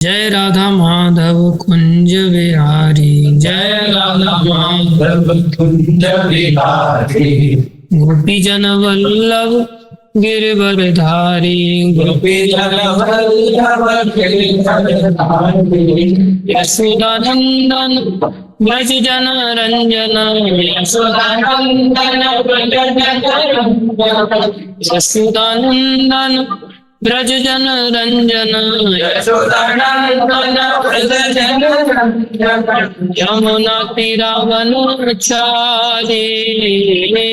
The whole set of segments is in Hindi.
जय राधा माधव कुंज विहारी, जय राधा माधव कुंज विहारी। गोपी जन वल्लभ गिरवरधारी, गोपी जन वल्लभ गिरवरधारी। यशोदानंदन ब्रज जन रंजन, यशोदानंदन ब्रज जन रंजन। यशोदानंदन ब्रज जन रंजन, यशोदानंदन ब्रज जन रंजन। यमुना तीरावनचारी,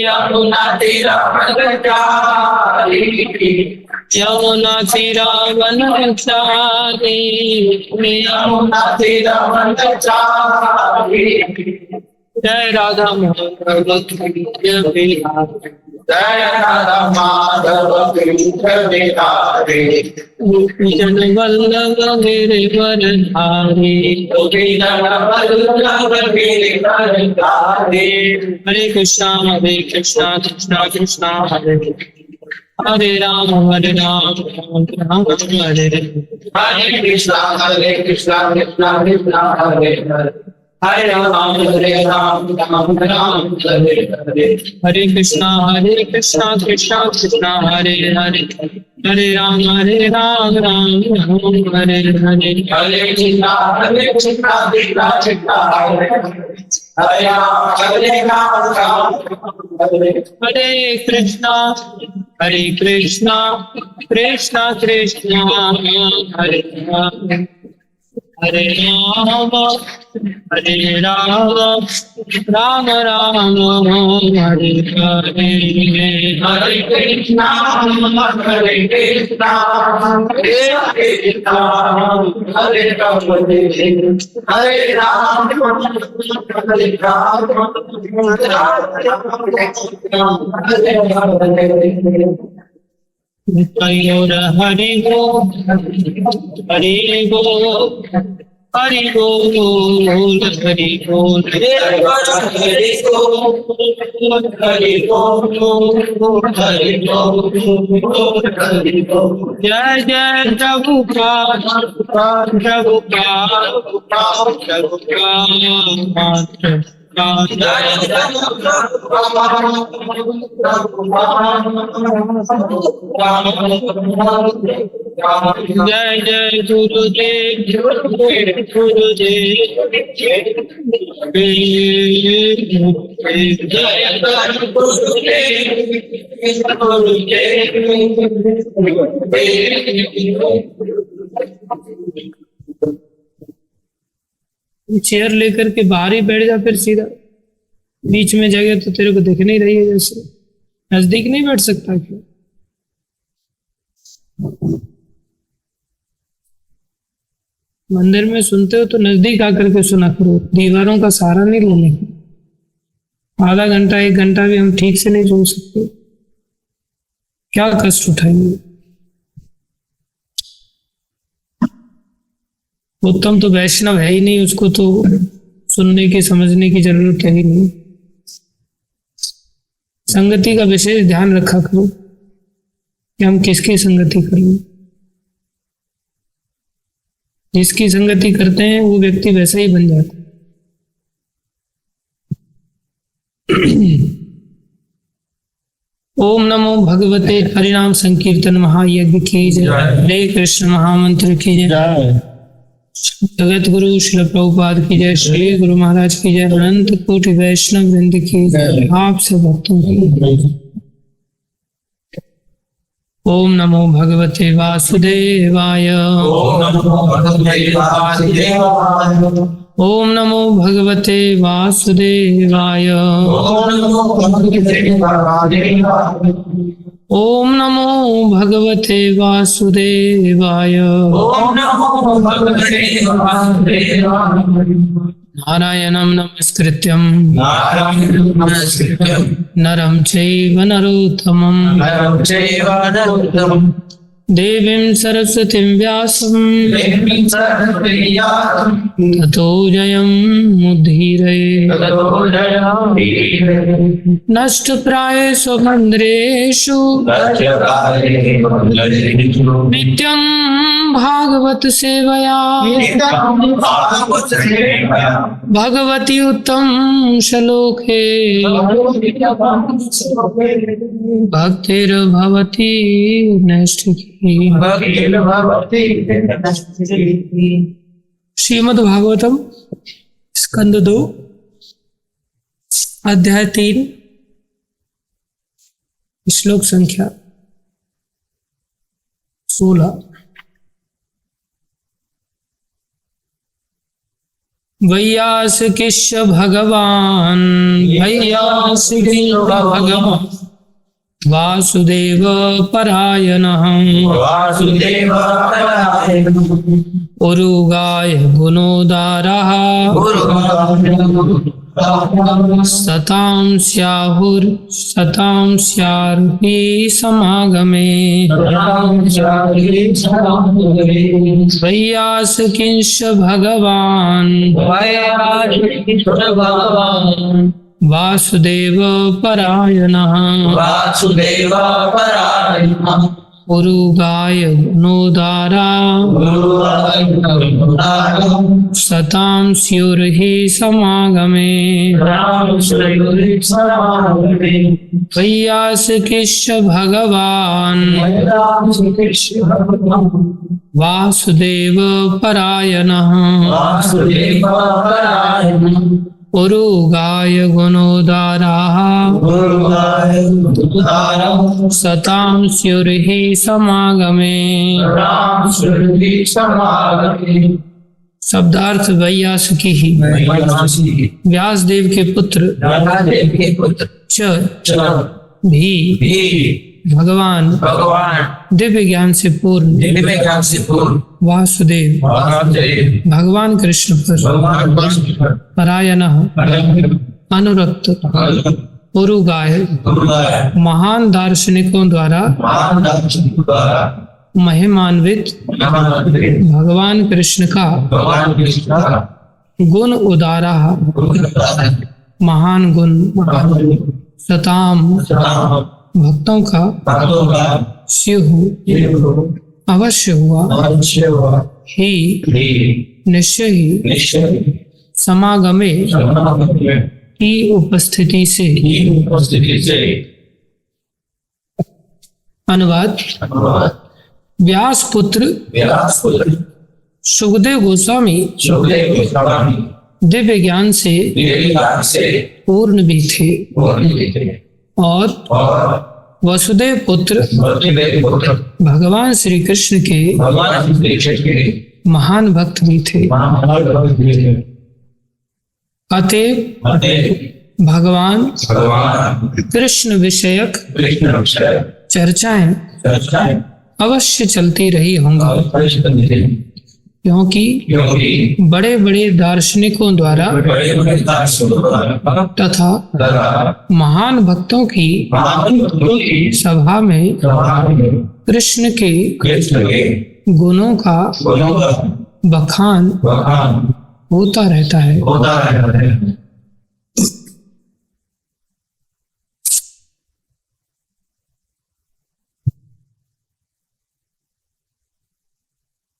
यमुना तीरावनचारी। यमुना तीरावनचारी, यमुना तीरावनचारी। जय राधा माधव कुंज विहारी, जय राधा माधव कुंज विहारी। गोपी जन वल्लभ गिरवरधारी, गोपी जन वल्लभ गिरवरधारी। हरे कृष्णा कृष्णा कृष्णा हरे हरे राम राम राम हरे हरे। हरे कृष्णा कृष्णा कृष्णा हरे हरे। हरे राम राम राम हरे हरे। हरे कृष्णा कृष्णा कृष्णा हरे हरे, हरे राम राम राम हरे हरे। हरे कृष्णा कृष्णा कृष्णा हरे हरे। हरे राम राम हरे। हरे कृष्णा कृष्णा कृष्णा हरे हरे, हरे राम राम राम हरे हरे। हरे कृष्णा हरे कृष्णा कृष्णा हरे राम हरे राम हरे राम। और हरि बोल हरि बोल हरि बोल हरि बोल हरि बोल हरि बोल। जय जय प्रभुपाद प्रभुपाद जय जय गुरुदेव गुरुदेव चेयर लेकर के बाहर ही बैठ जा, फिर सीधा बीच में जगह तो तेरे को दिख नहीं रही है, जैसे नजदीक नहीं बैठ सकता क्यों? मंदिर में सुनते हो तो नजदीक आकर के सुना करो, दीवारों का सहारा नहीं लेने का। आधा घंटा 1 घंटा भी हम ठीक से नहीं सुन सकते, क्या कष्ट उठाएंगे। उत्तम तो वैष्णव है ही नहीं, उसको तो सुनने की समझने की जरूरत है ही नहीं। संगति का विशेष ध्यान रखा करो कि हम किसकी संगति करें। जिसकी संगति करते हैं वो व्यक्ति वैसा ही बन जाता है। ओम नमो भगवते हरिनाम संकीर्तन महायज्ञ की जय। हरे कृष्ण महामंत्र की जय। जगत गुरु श्री प्रभुपाद की जय। श्री गुरु महाराज की जय। अनंत कोटि वैष्णव वृंद की जय। आप सब भक्तों की जय। ओम नमो भगवते वासुदेवाय। ओम नमो भगवते वासुदेवाय। ओम नमो भगवते वासुदेवाय। ओम नमो भगवते वासुदेवाय। ओम नमो भगवते वासुदेवाय। ओम नमो भगवते वासुदेवाय। नारायणं नमस्कृत्यं नारायणं नमस्कृत्यं नरं चैव नरोत्तमं नरं चैव नरोत्तमं देवीं सरस्वतीं व्यासं ततो जयं मुदीरये। नष्टप्रायेषु भद्रेषु नित्यं भागवत सेवया भगवती उत्तम श्लोके भक्तिर्भवति नैष्ठिकी। श्रीमद् भागवतम स्कंद 2 अध्याय 3 श्लोक संख्या 16। वैयासिकिश्च भगवान् वासुदेव परायणः उरुगाय गुणोदारः सतां स्याहुर्हि समागमे। वैयासिकिश्च भगवान् वासुदेव परायणः उरुगाय गुणोदारा सतां स्युर्हि समागमे। वैयासिकिश्च भगवान् वासुदेव परायणः उरुगाय गुणोदाराः सतां स्युर्हि समागमे। शब्दार्थ वैयासिकी ही व्यास देव के पुत्र च भी भगवान दिव्य ज्ञान से पूर्ण वासुदेव भगवान कृष्ण पर परायणः अनुरक्त उरुगाय महान दार्शनिकों द्वारा महिमान्वित भगवान कृष्ण का गुण उदारा महान गुण सताम भक्तों का स्युः अवश्य हुआ ही निश्चय ही समागमे की उपस्थिति से। अनुवाद व्यास पुत्र सुखदेव गोस्वामी दिव्य ज्ञान से पूर्ण भी थे और वसुदेव पुत्र भगवान श्री कृष्ण के महान भक्त भी थे। अतएव भगवान कृष्ण विषयक चर्चाएं अवश्य चलती रही होंगी, क्योंकि बड़े बड़े दार्शनिकों द्वारा तथा महान भक्तों की सभा में कृष्ण के गुणों का बखान होता रहता है।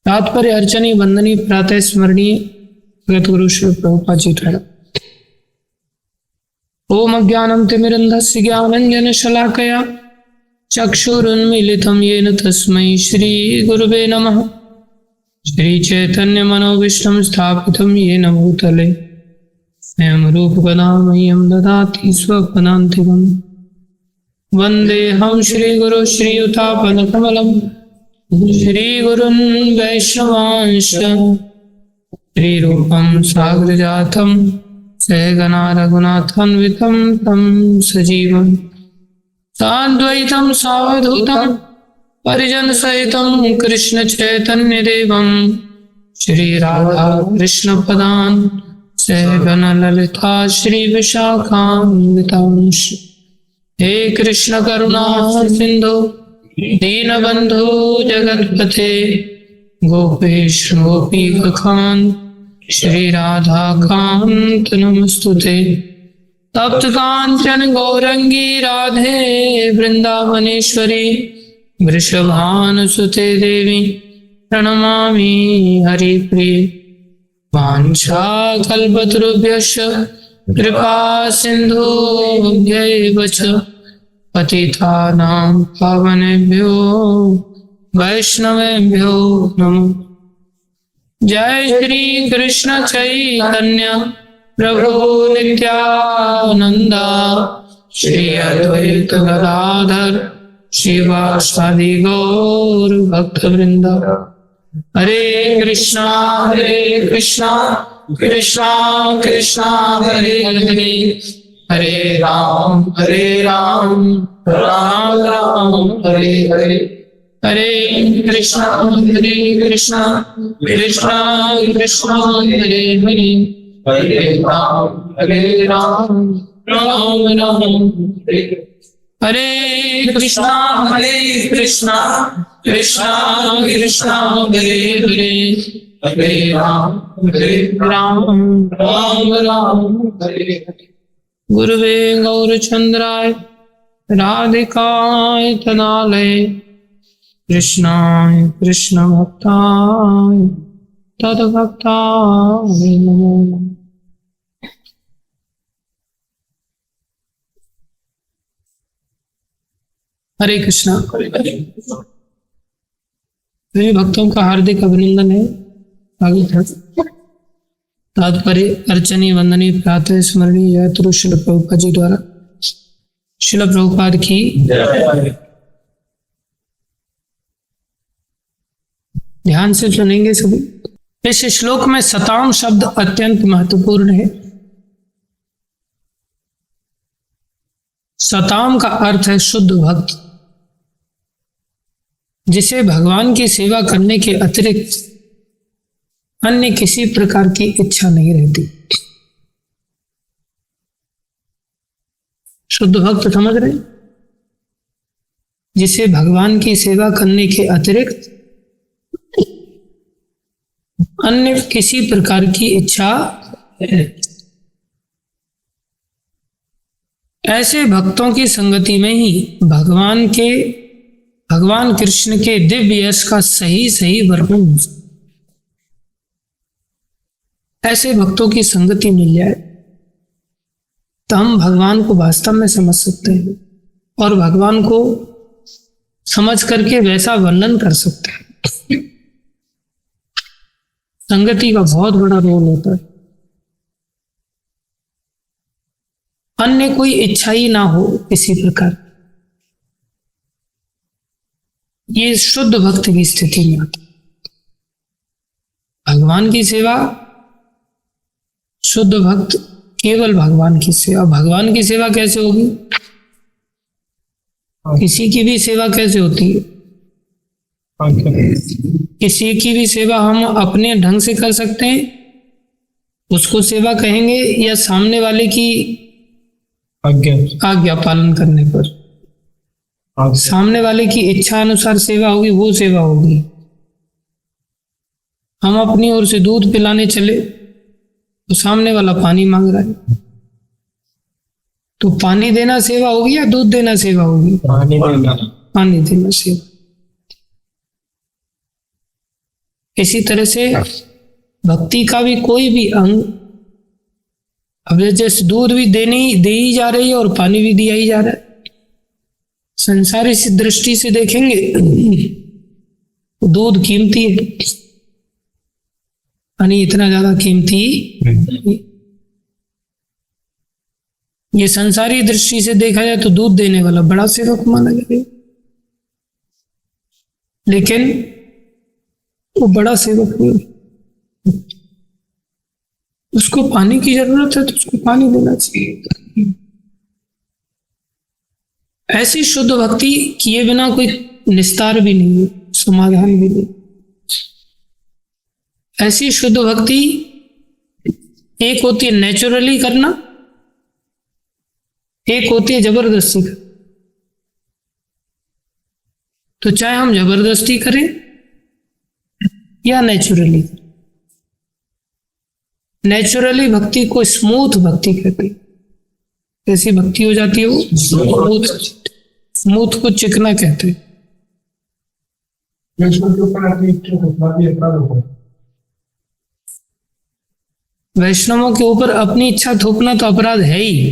तात्पर्य अर्चनी वंदनी प्रातः स्मरणीय जगत गुरु श्री प्रभुपाद जी द्वारा। ओम अज्ञानं तिमिरन्धस्य ज्ञानाञ्जन शलाकया चक्षुरुन्मीलितं येन तस्मै श्री गुरुवे नमः। श्री चैतन्य मनोभीष्टं स्थापितं येन भूतले स्वयं रूपकदा मह्यं ददाति स्वपदान्तिकम्। वन्देऽहं श्रीगुरु श्रीयुतापदकमलं श्रीगुरुन् वैष्णवांश्च श्रीरूपं साग्रजातं सहगना रघुनाथान्वितं तं सजीवं साद्वैतं सावधूतं परिजनसहितं कृष्ण चैतन्यदेवं श्रीराधा कृष्णपदान् सहगना ललिता श्रीविशाखान्वितांश्च। हे कृष्ण करुणा सिन्धु दीनबंधो जगतपते गोपेश गोपीकांत श्री राधा कांत नमस्तुते। तप्त कांचन गौरंगी राधे वृंदावनेश्वरी वृषभानुसुते देवी प्रणमामि हरिप्रिये। वाञ्छाकल्पतरुभ्यश्च कृपा सिन्धुभ्यैव च पतितानां पावनेभ्यो वैष्णवेभ्यो नमो। जय श्री कृष्ण चैतन्य प्रभु नित्यानंद श्री अद्वैत गदाधर शिवासादि गौर भक्तवृंद। हरे कृष्णा कृष्णा कृष्णा हरे हरे, हरे राम राम राम हरे हरे। हरे कृष्णा कृष्णा कृष्णा हरे हरे, हरे राम राम राम हरे। हरे कृष्णा कृष्णा कृष्णा हरे हरे, हरे राम राम राम हरे हरे। गुरुवे गौरचंद्राय राधिकाय तदालय कृष्णाय कृष्ण भक्ताय तद्भक्ताय नमो। हरे कृष्णा। सभी भक्तों का हार्दिक अभिनंदन है। स्वागत है। तात्पर्य अर्चनी वंदनी प्रातः स्मरणीय जयतुरु श्रील प्रभुपाद जी द्वारा। श्रील प्रभुपाद की ध्यान से सुनेंगे सभी। इस श्लोक में सताम शब्द अत्यंत महत्वपूर्ण है। सताम का अर्थ है शुद्ध भक्त, जिसे भगवान की सेवा करने के अतिरिक्त अन्य किसी प्रकार की इच्छा नहीं रहती। शुद्ध भक्त समझ रहे, जिसे भगवान की सेवा करने के अतिरिक्त अन्य किसी प्रकार की इच्छा है। ऐसे भक्तों की संगति में ही भगवान कृष्ण के दिव्य यश का सही वर्णन हो। ऐसे भक्तों की संगति मिल जाए तो हम भगवान को वास्तव में समझ सकते हैं और भगवान को समझ करके वैसा वर्णन कर सकते हैं। संगति का बहुत बड़ा रोल होता है। अन्य कोई इच्छा ही ना हो किसी प्रकार, ये शुद्ध भक्त की स्थिति में आती। भगवान की सेवा, शुद्ध भक्त केवल भगवान की सेवा। भगवान की सेवा कैसे होगी? किसी की भी सेवा कैसे होती है? किसी की भी सेवा हम अपने ढंग से कर सकते हैं, उसको सेवा कहेंगे, या सामने वाले की आज्ञा पालन करने पर, सामने वाले की इच्छा अनुसार सेवा होगी, वो सेवा होगी। हम अपनी ओर से दूध पिलाने चले तो सामने वाला पानी मांग रहा है, तो पानी देना सेवा होगी या दूध देना सेवा होगी? पानी देना सेवा। इसी तरह से भक्ति का भी कोई भी अंग, अब जैसे दूध भी दे ही जा रही है और पानी भी दिया ही जा रहा है। संसारी से दृष्टि से देखेंगे दूध कीमती है, पानी इतना ज्यादा कीमती नहीं। ये संसारी दृष्टि से देखा जाए तो दूध देने वाला बड़ा सेवक माना जाएगा, लेकिन वो बड़ा सेवक नहीं। उसको पानी की जरूरत है तो उसको पानी देना चाहिए। ऐसी शुद्ध भक्ति किए बिना कोई निस्तार भी नहीं है, समाधान भी नहीं। ऐसी शुद्ध भक्ति एक होती है नेचुरली करना, एक होती है जबरदस्ती करना। तो चाहे हम जबरदस्ती करें या नेचुरली। नेचुरली भक्ति को स्मूथ भक्ति कहते हैं। कैसी भक्ति हो जाती है वो? स्मूथ को चिकना कहते हैं। वैष्णवों के ऊपर अपनी इच्छा थोपना तो अपराध है ही।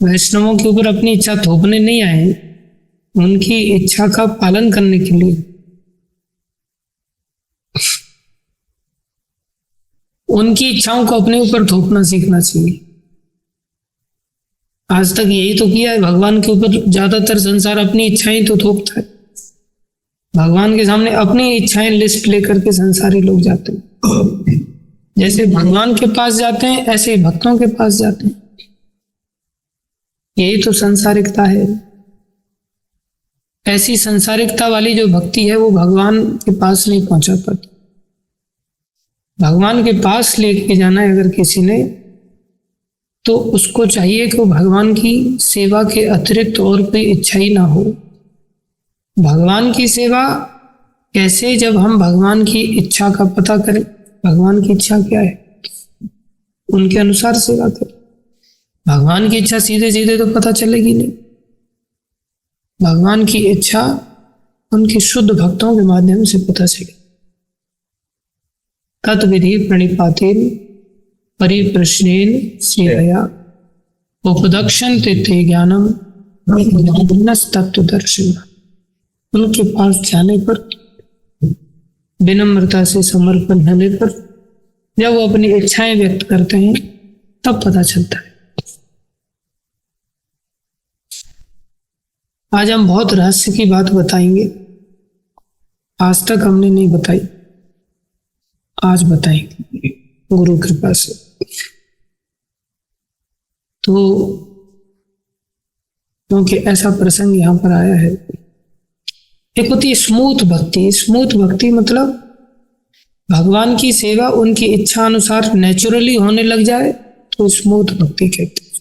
वैष्णवों के ऊपर अपनी इच्छा थोपने नहीं आए, उनकी इच्छा का पालन करने के लिए। उनकी इच्छाओं को अपने ऊपर थोपना सीखना चाहिए। आज तक यही तो किया है। भगवान के ऊपर ज्यादातर संसार अपनी इच्छाएं तो थोपता है। भगवान के सामने अपनी इच्छाएं लिस्ट लेकर के संसारी लोग जाते हैं। जैसे भगवान के पास जाते हैं ऐसे ही भक्तों के पास जाते हैं। यही तो संसारिकता है। ऐसी संसारिकता वाली जो भक्ति है वो भगवान के पास नहीं पहुंचा पाती। भगवान के पास लेके जाना है अगर किसी ने, तो उसको चाहिए कि वो भगवान की सेवा के अतिरिक्त और कोई इच्छा ही ना हो। भगवान की सेवा कैसे? जब हम भगवान की इच्छा का पता करें, भगवान की इच्छा क्या है, उनके अनुसार सेवा करें। भगवान की इच्छा सीधे सीधे तो पता चलेगी नहीं। भगवान की इच्छा उनके शुद्ध भक्तों के माध्यम से पता चलेगी। तत्विधि प्रणिपातेन परिप्रश्नेन सेवया उपदक्षन्ते ते ज्ञानम तत्वदर्शन। उनके पास जाने पर, विनम्रता से समर्पण होने पर, जब वो अपनी इच्छाएं व्यक्त करते हैं तब पता चलता है। आज हम बहुत रहस्य की बात बताएंगे। आज तक हमने नहीं बताई, आज बताएंगे गुरु कृपा से। तो क्योंकि ऐसा प्रसंग यहां पर आया है। एक होती है स्मूथ भक्ति। स्मूथ भक्ति मतलब भगवान की सेवा उनकी इच्छा अनुसार नेचुरली होने लग जाए तो स्मूथ भक्ति कहते हैं।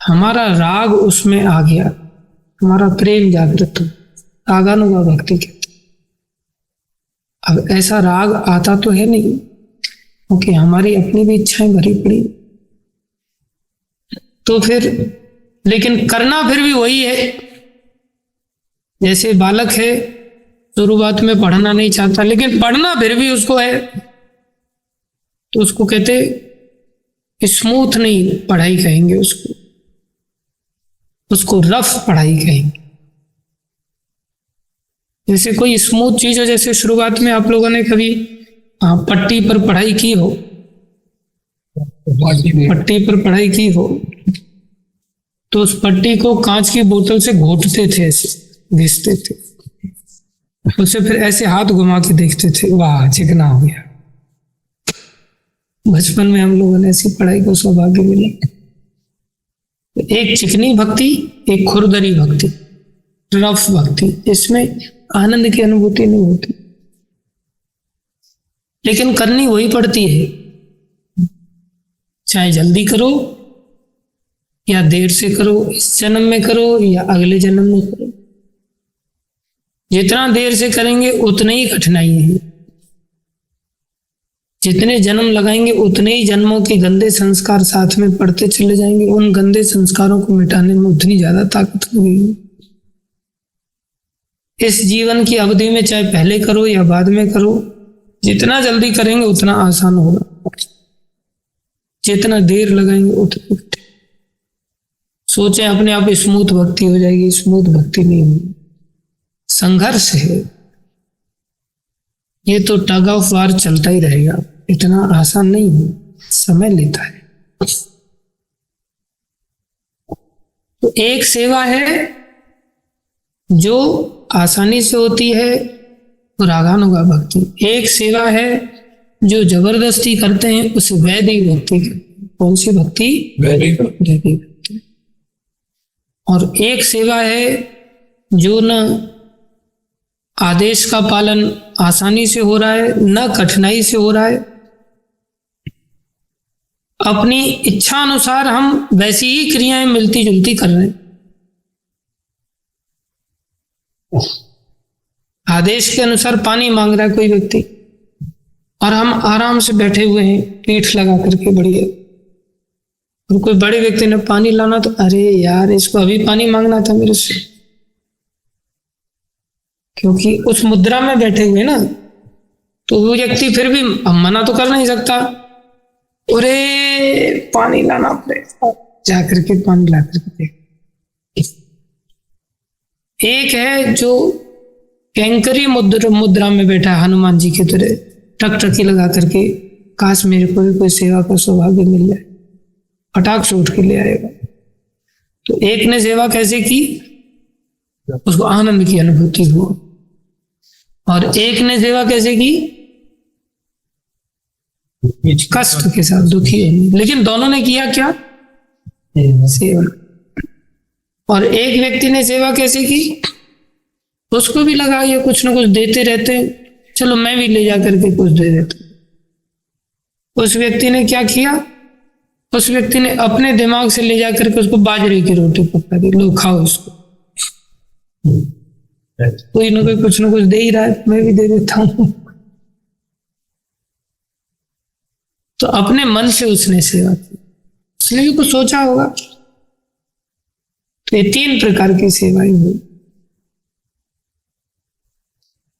हमारा राग उसमें आ गया, हमारा प्रेम जागृत हो, रागानुगा भक्ति कहते हैं। अब ऐसा राग आता तो है नहीं, क्योंकि हमारी अपनी भी इच्छाएं भरी पड़ी। तो फिर लेकिन करना फिर भी वही है। जैसे बालक है, शुरुआत में पढ़ना नहीं चाहता, लेकिन पढ़ना फिर भी उसको है, तो उसको कहते स्मूथ नहीं पढ़ाई कहेंगे, उसको रफ पढ़ाई कहेंगे। जैसे कोई स्मूथ चीज हो, जैसे शुरुआत में आप लोगों ने कभी पट्टी पर पढ़ाई की हो, पट्टी पर पढ़ाई की हो, तो उस पट्टी को कांच की बोतल से घोटते थे, ऐसे घिसते थे, उसे फिर ऐसे हाथ घुमा के देखते थे, वाह चिकना हो गया। बचपन में हम लोगों ने ऐसी पढ़ाई को सौभाग्य मिला। एक चिकनी भक्ति, एक खुरदरी भक्ति, रफ भक्ति, इसमें आनंद की अनुभूति नहीं होती, लेकिन करनी वही पड़ती है। चाहे जल्दी करो या देर से करो, इस जन्म में करो या अगले जन्म में करो। जितना देर से करेंगे उतनी ही कठिनाई है। जितने जन्म लगाएंगे उतने ही जन्मों के गंदे संस्कार साथ में पड़ते चले जाएंगे। उन गंदे संस्कारों को मिटाने में उतनी ज्यादा ताकत लगेगी। इस जीवन की अवधि में चाहे पहले करो या बाद में करो, जितना जल्दी करेंगे उतना आसान होगा, जितना देर लगाएंगे उतना। सोचे अपने आप स्मूथ भक्ति हो जाएगी, स्मूथ भक्ति नहीं होगी, संघर्ष है। ये तो टग ऑफ वार चलता ही रहेगा, इतना आसान नहीं है, समय लेता है। तो एक सेवा है जो आसानी से होती है, तो रागानुगा भक्ति। एक सेवा है जो जबरदस्ती करते हैं, उसे वैदिक भक्ति। कौन सी भक्ति? वैदिक भक्ति। और एक सेवा है जो न आदेश का पालन आसानी से हो रहा है, न कठिनाई से हो रहा है। अपनी इच्छा अनुसार हम वैसी ही क्रियाएं मिलती जुलती कर रहे हैं, आदेश के अनुसार पानी मांग रहा है कोई व्यक्ति, और हम आराम से बैठे हुए हैं पीठ लगा करके बढ़िया, और कोई बड़े व्यक्ति ने पानी लाना तो अरे यार इसको अभी पानी मांगना था मेरे से, क्योंकि उस मुद्रा में बैठे हुए ना, तो वो व्यक्ति फिर भी मना तो कर नहीं सकता, अरे पानी लाना पड़ेगा, जाकर के पानी ला करके दे। एक है जो कैंकरी मुद्रा में बैठा है हनुमान जी की तरह, टकटकी लगा करके, काश मेरे को भी कोई सेवा का सौभाग्य मिल जाए, फटाक से उठ के ले आएगा। तो एक ने सेवा कैसे की, उसको आनंद की अनुभूति हुआ, और एक ने सेवा कैसे की, कष्ट के साथ, दुखी होने, लेकिन दोनों ने किया क्या, सेवा। और एक व्यक्ति ने सेवा कैसे की, उसको भी लगा ये कुछ ना कुछ देते रहते, चलो मैं भी ले जा करके कुछ दे देता। उस व्यक्ति ने क्या किया, उस व्यक्ति ने अपने दिमाग से ले जा करके उसको बाजरे की रोटी पका दी, लो खाओ इसको, कोई ना कोई कुछ ना कुछ दे ही रहा है, मैं भी दे देता हूं। तो अपने मन से उसने सेवा की, उसने भी कुछ सोचा होगा। तो ये 3 प्रकार की सेवाएं हुई,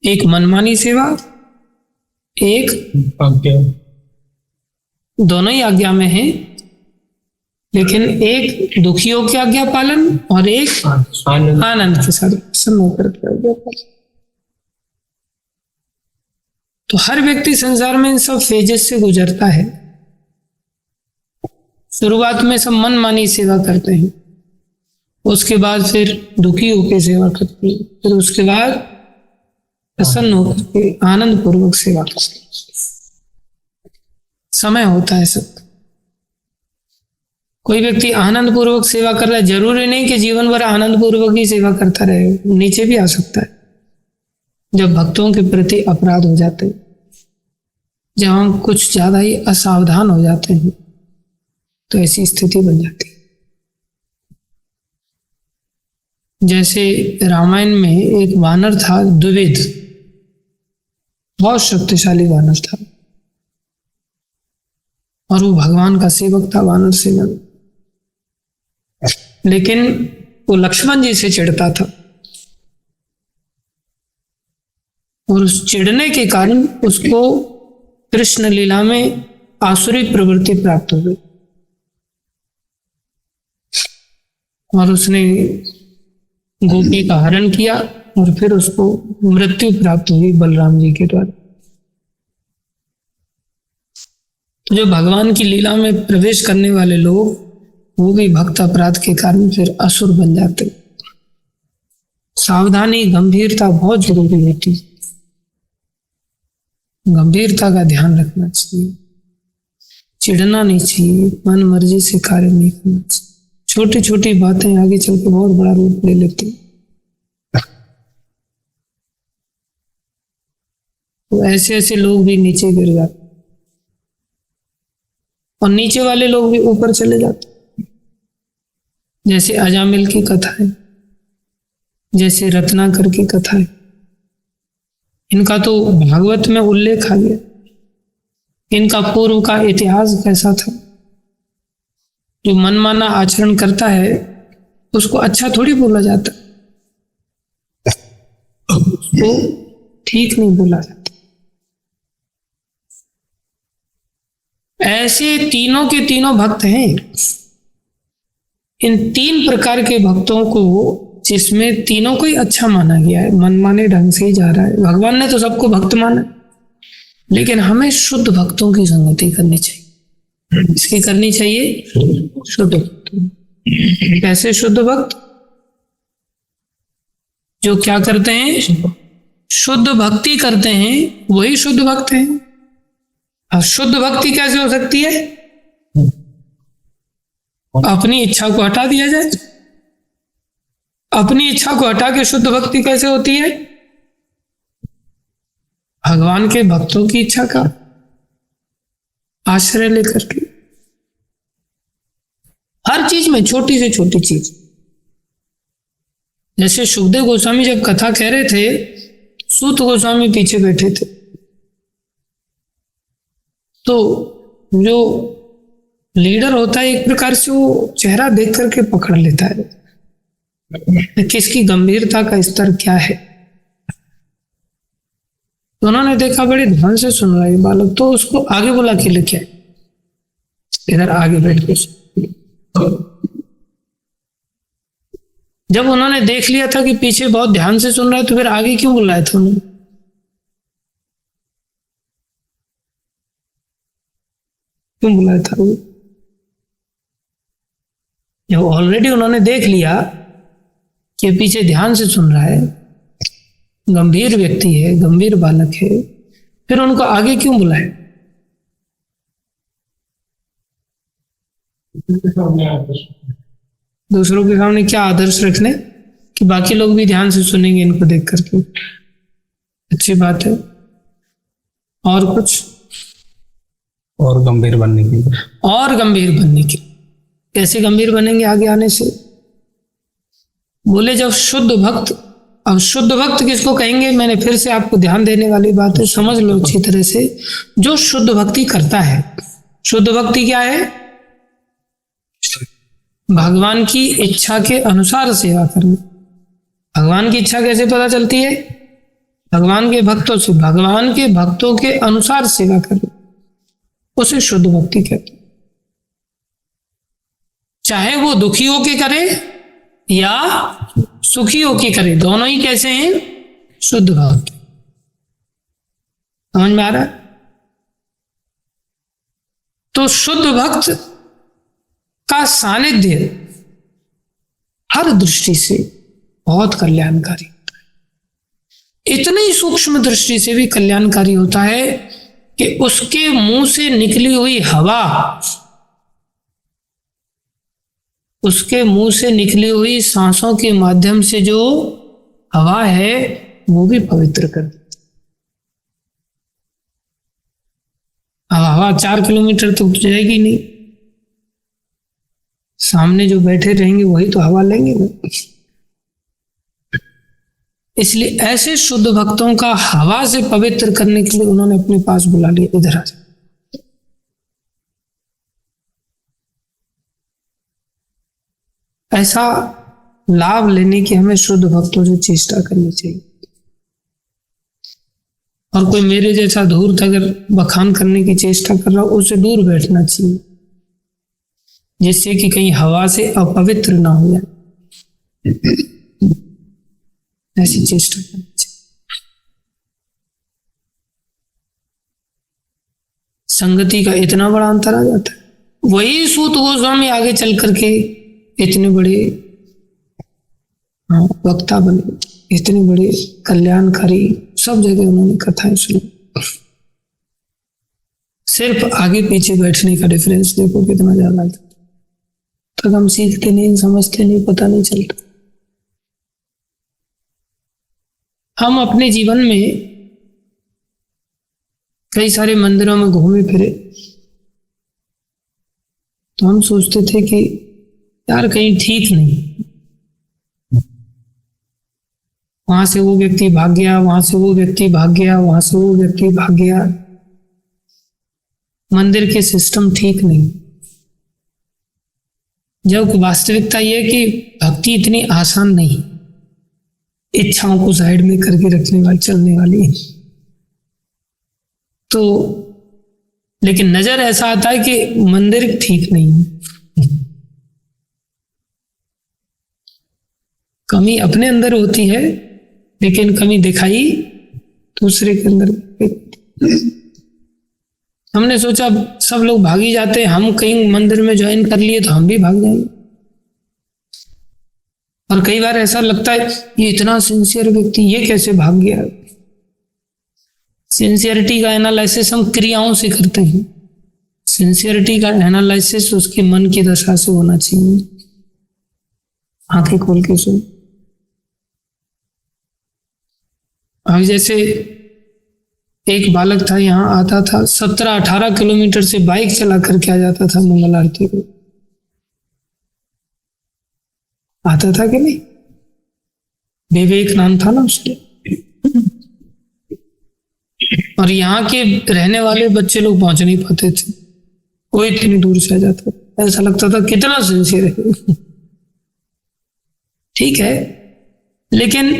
एक मनमानी सेवा, एक दोनों ही आज्ञा में है, लेकिन एक दुखियों की आज्ञा पालन और एक आनंद के साथ प्रसन्न होकर के आज्ञा पालन। तो हर व्यक्ति संसार में इन सब फेजेस से गुजरता है। शुरुआत में सब मनमानी सेवा करते हैं, उसके बाद फिर दुखी होकर सेवा करते हैं, फिर उसके बाद प्रसन्न होकर के आनंद पूर्वक सेवा करते हैं। समय होता है सब। कोई व्यक्ति आनंद पूर्वक सेवा कर रहा है, जरूरी नहीं कि जीवन भर आनंद पूर्वक ही सेवा करता रहे, नीचे भी आ सकता है। जब भक्तों के प्रति अपराध हो जाते हैं, जब हम कुछ ज्यादा ही असावधान हो जाते हैं, तो ऐसी स्थिति बन जाती है। जैसे रामायण में एक वानर था, द्विविद, बहुत शक्तिशाली वानर था, और वो भगवान का सेवक था, वानर सेवक। लेकिन वो लक्ष्मण जी से चिढ़ता था, और उस चिढ़ने के कारण उसको कृष्ण लीला में आसुरी प्रवृत्ति प्राप्त हो गई, और उसने गोपी का हरण किया, और फिर उसको मृत्यु प्राप्त हुई बलराम जी के द्वारा। तो जो भगवान की लीला में प्रवेश करने वाले लोग, वो भी भक्त अपराध के कारण फिर असुर बन जाते। सावधानी, गंभीरता बहुत जरूरी होती है। गंभीरता का ध्यान रखना चाहिए, चिढ़ना नहीं चाहिए, मन मर्जी से कार्य नहीं करना चाहिए। छोटी छोटी बातें आगे चल के बहुत बड़ा रूप ले लेती। तो ऐसे ऐसे लोग भी नीचे गिर जाते, और नीचे वाले लोग भी ऊपर चले जाते। जैसे अजामिल की कथा है, जैसे रत्नाकर की कथा है, इनका तो भागवत में उल्लेख आ गया। इनका पूर्व का इतिहास कैसा था। जो मनमाना आचरण करता है उसको अच्छा थोड़ी बोला जाता, उसको ठीक नहीं बोला जाता। ऐसे तीनों के तीनों भक्त हैं। इन 3 प्रकार के भक्तों को, जिसमें तीनों को ही अच्छा माना गया है, मनमाने ढंग से ही जा रहा है। भगवान ने तो सबको भक्त माना, लेकिन हमें शुद्ध भक्तों की संगति करनी चाहिए। इसकी करनी चाहिए शुद्ध भक्त। कैसे शुद्ध भक्त? जो क्या करते हैं, शुद्ध भक्ति करते हैं, वही शुद्ध भक्त हैं। अब शुद्ध भक्ति कैसे हो सकती है? अपनी इच्छा को हटा दिया जाए। अपनी इच्छा को हटा के शुद्ध भक्ति कैसे होती है? भगवान के भक्तों की इच्छा का आश्रय लेकर के। हर चीज में, छोटी से छोटी चीज, जैसे सुखदेव गोस्वामी जब कथा कह रहे थे, सूत गोस्वामी पीछे बैठे थे, तो जो लीडर होता है एक प्रकार से वो चेहरा देख करके पकड़ लेता है किसकी गंभीरता का स्तर क्या है। तो उन्होंने देखा बड़े ध्यान से सुन रहा है बालक, तो उसको आगे बुला के लेके आए, इधर आगे बैठ के। जब उन्होंने देख लिया था कि पीछे बहुत ध्यान से सुन रहा है, तो फिर आगे क्यों बुलाया था उन्होंने? क्यों बुलाया था? जब ऑलरेडी उन्होंने देख लिया कि पीछे ध्यान से सुन रहा है, गंभीर व्यक्ति है, गंभीर बालक है, फिर उनको आगे क्यों बुलाए? दूसरों के सामने क्या आदर्श रखने कि बाकी लोग भी ध्यान से सुनेंगे इनको देख करके। अच्छी बात है। और कुछ? और गंभीर बनने की। और गंभीर बनने की। कैसे गंभीर बनेंगे आगे आने से? बोले जब शुद्ध भक्त, अब शुद्ध भक्त किसको कहेंगे? मैंने फिर से आपको ध्यान देने वाली बात है, समझ लो अच्छी तरह से। जो शुद्ध भक्ति करता है, शुद्ध भक्ति क्या है? भगवान की इच्छा के अनुसार सेवा करना। भगवान की इच्छा कैसे पता चलती है? भगवान के भक्तों से, भगवान के भक्तों के अनुसार सेवा करना, उसे शुद्ध भक्ति कहते हैं। चाहे वो दुखी होके करे या सुखी होके करे, दोनों ही कैसे हैं? शुद्ध भक्ति। समझ में आ रहा है? तो शुद्ध भक्त का सानिध्य हर दृष्टि से बहुत कल्याणकारी होता है। इतनी सूक्ष्म दृष्टि से भी कल्याणकारी होता है कि उसके मुंह से निकली हुई हवा, उसके मुंह से निकली हुई सांसों के माध्यम से जो हवा है वो भी पवित्र कर देती। अब हवा 4 किलोमीटर तक तो जाएगी नहीं, सामने जो बैठे रहेंगे वही तो हवा लेंगे ना। इसलिए ऐसे शुद्ध भक्तों का हवा से पवित्र करने के लिए उन्होंने अपने पास बुला लिया, इधर आ जाए। ऐसा लाभ लेने की हमें शुद्ध भक्तों से चेष्टा करनी चाहिए। और कोई मेरे जैसा धूर्त अगर बखान करने की चेष्टा कर रहा हो, उससे दूर बैठना चाहिए, जिससे कि कहीं हवा से अपवित्र ना हो जाए। ऐसी चेष्टा करनी चाहिए। संगति का इतना बड़ा अंतर आ जाता है। वही सूत गोस्वामी आगे चल करके इतने बड़े वक्ता बने, इतने बड़े कल्याणकारी, सब जगह उन्होंने कथाएं सुनी। सिर्फ आगे पीछे बैठने का डिफरेंस देखो कितना ज्यादा है। तब हम सीखते नहीं, समझते नहीं, पता नहीं चलता। हम अपने जीवन में कई सारे मंदिरों में घूमे फिरे, तो हम सोचते थे कि यार कहीं ठीक नहीं, वहां से वो व्यक्ति भाग गया, वहां से वो व्यक्ति भाग गया, वहां से वो व्यक्ति भाग गया, मंदिर के सिस्टम ठीक नहीं। जब वास्तविकता यह कि भक्ति इतनी आसान नहीं, इच्छाओं को साइड में करके रखने वाली, चलने वाली। तो लेकिन नजर ऐसा आता है कि मंदिर ठीक नहीं है। कमी अपने अंदर होती है, लेकिन कमी दिखाई दूसरे के अंदर। हमने सोचा सब लोग भागी जाते हैं, हम कहीं मंदिर में ज्वाइन कर लिए तो हम भी भाग जाएंगे। और कई बार ऐसा लगता है ये इतना सिंसियर व्यक्ति ये कैसे भाग गया। सिंसियरिटी का एनालिसिस हम क्रियाओं से करते हैं, सिंसियरिटी का एनालिसिस उसके मन की दशा से होना चाहिए। आंखें खोल के सुन। अब जैसे एक बालक था, यहाँ आता था, 17-18 किलोमीटर से बाइक चला करके आ जाता था मंगल आरती को। आता था कि नहीं? विवेक नाम था ना उसके। और यहाँ के रहने वाले बच्चे लोग पहुंच नहीं पाते थे, वो इतनी दूर से आ जाता, ऐसा लगता था कितना सिंसियर है। ठीक है, लेकिन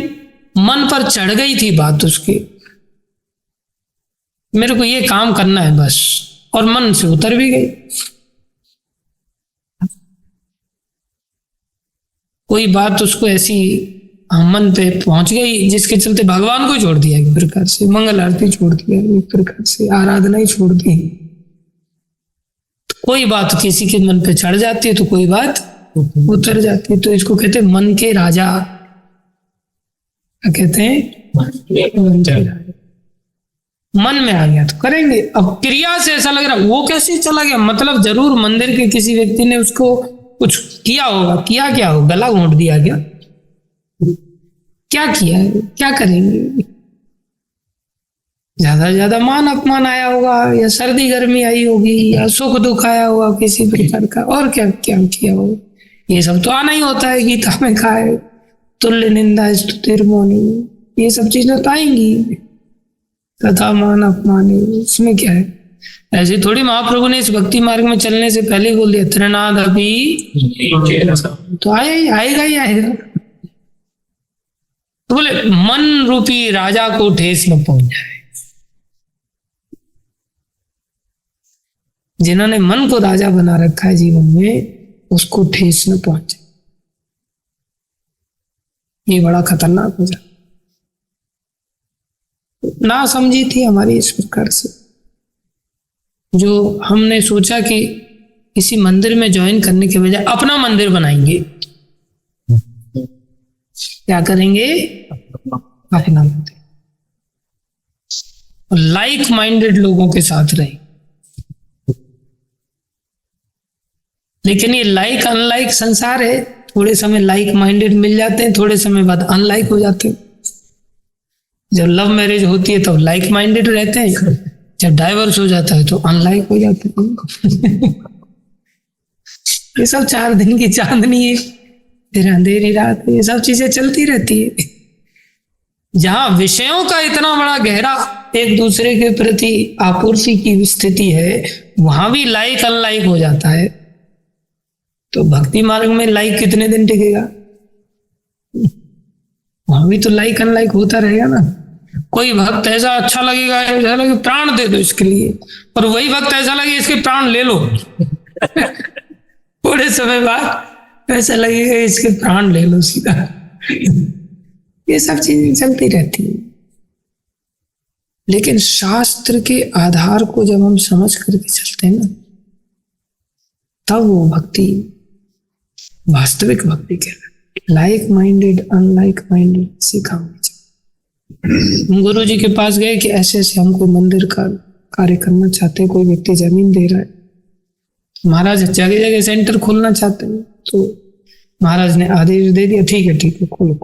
मन पर चढ़ गई थी बात उसकी, मेरे को ये काम करना है बस, और मन से उतर भी गई। कोई बात उसको ऐसी मन पे पहुंच गई जिसके चलते भगवान को छोड़ दिया एक प्रकार से, मंगल आरती छोड़ दिया एक प्रकार से, आराधना ही छोड़ दी। तो कोई बात किसी के मन पे चढ़ जाती है तो कोई बात उतर जाती है, तो इसको कहते हैं मन के राजा। क्या कहते हैं? मन के राजा। मन में आ गया तो करेंगे। अब क्रिया से ऐसा लग रहा वो कैसे चला गया, मतलब जरूर मंदिर के किसी व्यक्ति ने उसको कुछ किया होगा। किया क्या हो, गला घोंट दिया क्या? क्या किया है, क्या करेंगे? ज्यादा से ज्यादा मान अपमान आया होगा, या सर्दी गर्मी आई होगी, या सुख दुख आया होगा किसी प्रकार का, और क्या क्या किया होगा। ये सब तो आना ही होता है, गीता में कहा है तुल्य निंदा स्तुतिर्मौनी, ये सब चीजें तो आएंगी। तथा मान अपमान, इसमें क्या है? ऐसे थोड़ी महाप्रभु ने इस भक्ति मार्ग में चलने से पहले बोल दिया त्रिनाद अभी, तो आएगा ही आएगा। तो बोले मन रूपी राजा को ठेस न पहुंच जाए। जिन्होंने मन को राजा बना रखा है जीवन में, उसको ठेस न पहुंचे, ये बड़ा खतरनाक हो जाए। ना समझी थी हमारी इस प्रकार से, जो हमने सोचा कि किसी मंदिर में ज्वाइन करने के बजाय अपना मंदिर बनाएंगे। क्या करेंगे? अपना मंदिर, लाइक माइंडेड लोगों के साथ रहें। लेकिन ये लाइक अनलाइक संसार है, थोड़े समय लाइक माइंडेड मिल जाते हैं, थोड़े समय बाद अनलाइक हो जाते हैं। जब लव मैरिज होती है तो लाइक माइंडेड रहते हैं, जब डाइवर्स हो जाता है तो अनलाइक हो जाते हैं। ये सब 4 दिन की चांदनी है, फिर अंधेरी रात, ये सब चीजें चलती रहती है। जहां विषयों का इतना बड़ा गहरा एक दूसरे के प्रति आपूर्ति की स्थिति है, वहां भी लाइक अनलाइक हो जाता है। तो भक्ति मार्ग में लाइक कितने दिन टिकेगा? वहां भी तो लाइक अनलाइक होता रहेगा ना। कोई भक्त ऐसा अच्छा लगेगा, ऐसा लगे प्राण दे दो इसके लिए, और वही भक्त ऐसा लगे इसके प्राण ले लो। थोड़े समय बाद ऐसा लगेगा इसके प्राण ले लो सीधा। ये सब चीजें चलती रहती है। लेकिन शास्त्र के आधार को जब हम समझ करके चलते हैं ना, तब वो भक्ति वास्तविक भक्ति कहलाती। लाइक माइंडेड अनलाइक माइंडेड से काम नहीं चलता। गुरु जी के पास गए कि ऐसे ऐसे हम कोई मंदिर का कार्य करना चाहते हैं, कोई व्यक्ति जमीन दे रहा है, महाराज जगह जगह सेंटर खोलना चाहते हैं। तो महाराज ने आदेश दे दिया, ठीक है खोलो।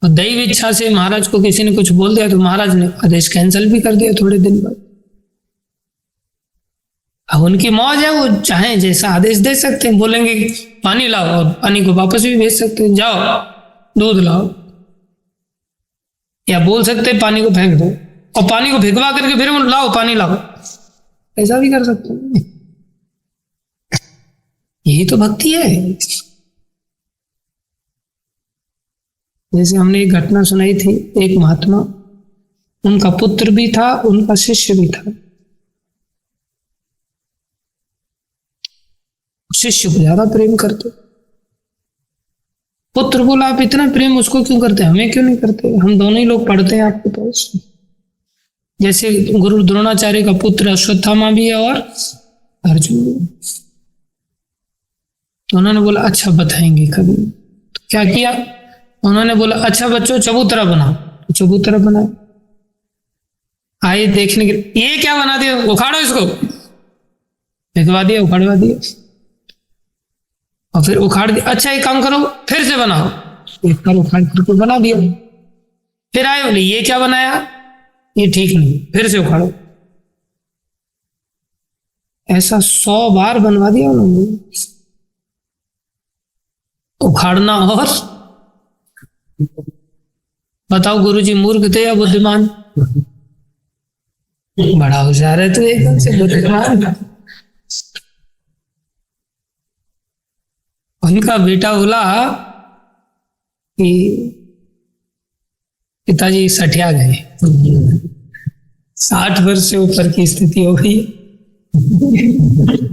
और दैव इच्छा से महाराज को किसी ने कुछ बोल दिया तो महाराज ने आदेश कैंसिल भी कर दिया थोड़े दिन बाद। अब उनकी मौज है, वो चाहे जैसा आदेश दे सकते हैं, बोलेंगे पानी लाओ और पानी को वापस भी भेज सकते हैं, जाओ दूध लाओ, या बोल सकते हैं पानी को फेंक दो और पानी को भिगवा करके फिर लाओ पानी लाओ, ऐसा भी कर सकते हैं। यही तो भक्ति है। जैसे हमने एक घटना सुनाई थी, एक महात्मा, उनका पुत्र भी था, उनका शिष्य भी था। शिष्य को ज्यादा प्रेम करते, पुत्र बोला आप इतना प्रेम उसको क्यों करते, हमें क्यों नहीं करते, हम दोनों ही लोग पढ़ते हैं आपके पास। जैसे गुरु द्रोणाचार्य का पुत्र अश्वत्थामा भी है और अर्जुन भी। तो उन्होंने बोला अच्छा बताएंगे कभी। तो क्या किया उन्होंने, बोला अच्छा बच्चों चबूतरा बनाओ। तो चबूतरा बनाओ, आए देखने के लिए, ये क्या बना दिया, उखाड़ो इसको, भिगवा दिया, उखाड़वा दिया, और फिर उखाड़ दिया। अच्छा एक काम करो फिर से बनाओ, एक बार उखाड़ करके बना दिया। फिर आए बोले ये क्या बनाया, ये ठीक नहीं, फिर से उखाड़ो। ऐसा 100 बार बनवा दिया उन्होंने। उखाड़ना। और बताओ गुरुजी मूर्ख थे या बुद्धिमान? बड़ा होशियार है तो एकदम से बुद्धिमान। उनका बेटा बोला कि पिताजी सठिया गए, 60 वर्ष से ऊपर की स्थिति हो गई,